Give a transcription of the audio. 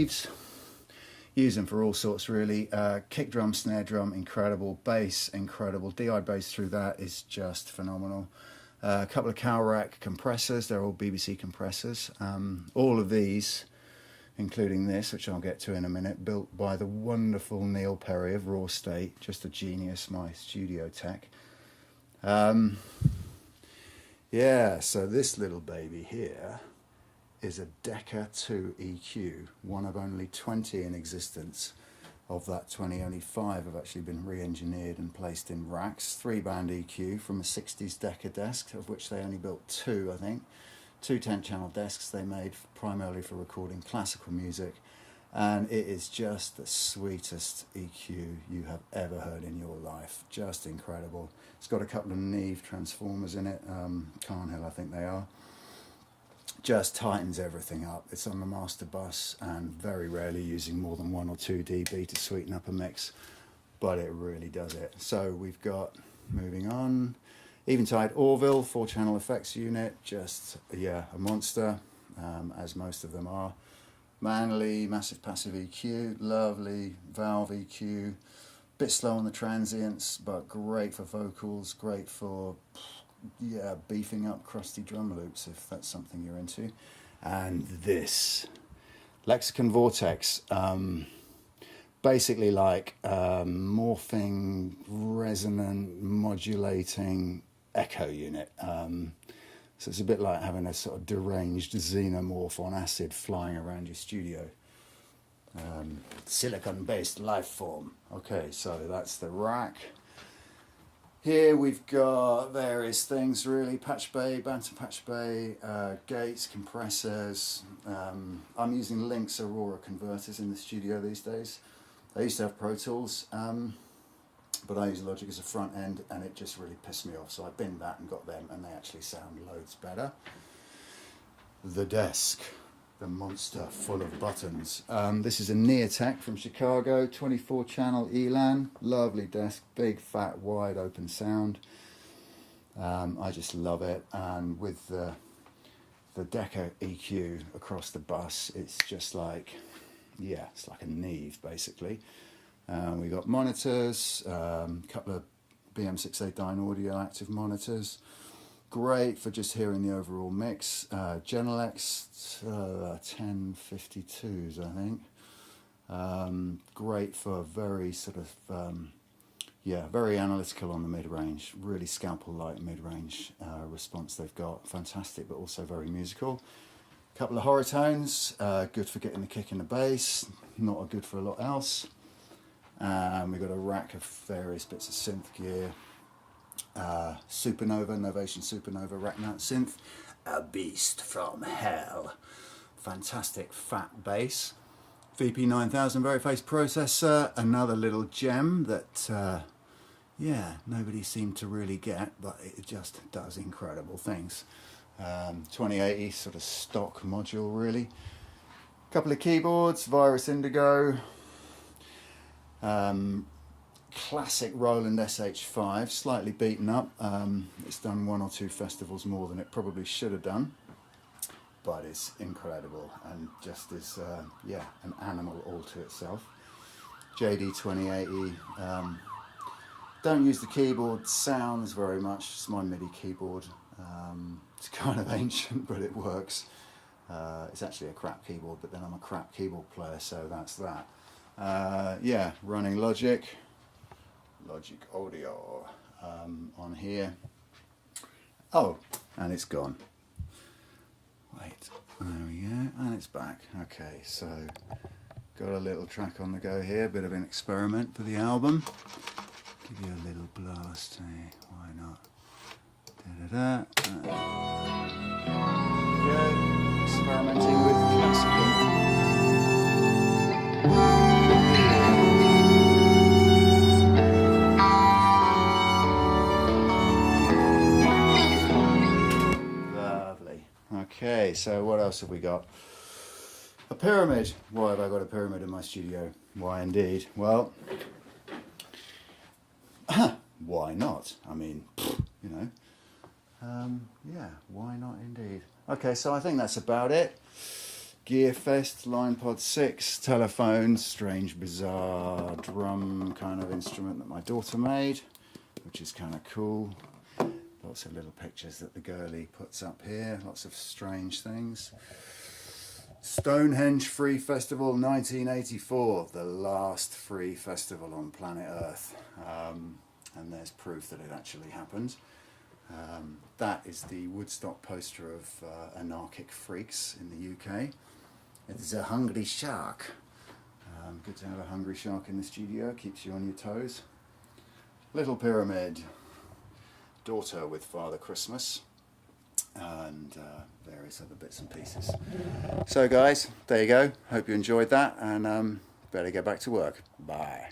sleeves. Use them for all sorts really. Kick drum, snare drum, incredible. Bass, incredible. DI bass through that is just phenomenal. A couple of cowl rack compressors. They're all BBC compressors. All of these, including this, which I'll get to in a minute, built by the wonderful Neil Perry of Raw State. Just a genius, my studio tech. Yeah, so this little baby here is a Decca 2 EQ, one of only 20 in existence. Of that 20, only 5 have actually been re-engineered and placed in racks. 3-band EQ from a 60s Decca desk, of which they only built 2, I think. 2 10-channel desks they made primarily for recording classical music. And it is just the sweetest EQ you have ever heard in your life. Just incredible. It's got a couple of Neve transformers in it, Carnhill I think they are. Just tightens everything up. It's on the master bus and very rarely using more than 1 or 2 dB to sweeten up a mix, but it really does it. So we've got, moving on, Eventide Orville 4-channel effects unit, just yeah, a monster, as most of them are. Manly, massive passive EQ, lovely valve EQ, bit slow on the transients, but great for vocals, great for yeah, beefing up crusty drum loops if that's something you're into. And this Lexicon Vortex, basically like morphing, resonant, modulating echo unit. So it's a bit like having a sort of deranged xenomorph on acid flying around your studio. Silicon-based life form. Okay, so that's the rack. Here we've got various things really, patch bay, Bantam patch bay, gates, compressors. I'm using Lynx Aurora converters in the studio these days. I used to have Pro Tools, but I use Logic as a front end and it just really pissed me off. So I binned that and got them and they actually sound loads better. The desk, the monster full of buttons. This is a Neotech from Chicago, 24-channel ELAN, lovely desk, big, fat, wide open sound. I just love it, and with the Decca EQ across the bus, it's just like, yeah, it's like a Neve basically. We got monitors, a couple of BM6A Dynaudio active monitors. Great for just hearing the overall mix. Genelex 1052s, I think. Great for very sort of, yeah, very analytical on the mid-range. Really scalpel-like mid-range response they've got. Fantastic, but also very musical. Couple of Horatones, good for getting the kick in the bass. Not good for a lot else. We've got a rack of various bits of synth gear. Supernova, Novation Supernova rack mount synth, a beast from hell. Fantastic fat bass. VP9000 Veriface processor, another little gem that, yeah, nobody seemed to really get, but it just does incredible things. 2080 sort of stock module really. Couple of keyboards, Virus Indigo. Classic Roland SH5, slightly beaten up. It's done 1 or 2 festivals more than it probably should have done, but it's incredible and just is, yeah, an animal all to itself. JD 2080. Don't use the keyboard sounds very much. It's my MIDI keyboard. It's kind of ancient, but it works. It's actually a crap keyboard, but then I'm a crap keyboard player, so that's that. Yeah, running Logic Audio on here. Oh, and it's gone. Wait, there we go, and it's back. Okay, so got a little track on the go here, bit of an experiment for the album. Give you a little blast, hey, why not? Da-da-da. Yeah, experimenting with classical. Okay, so what else have we got? A pyramid. Why have I got a pyramid in my studio? Why indeed? Well, why not? I mean, you know, yeah, why not indeed? Okay, so I think that's about it. Gear Fest, Line Pod 6, telephone, strange, bizarre drum kind of instrument that my daughter made, which is kind of cool. Lots of little pictures that the girlie puts up here, lots of strange things. Stonehenge Free Festival 1984, the last free festival on planet Earth. And there's proof that it actually happened. That is the Woodstock poster of Anarchic Freaks in the UK. It is a hungry shark. Good to have a hungry shark in the studio, keeps you on your toes. Little Pyramid, daughter with Father Christmas, and various other bits and pieces. So guys, there you go. Hope you enjoyed that, and better get back to work. Bye.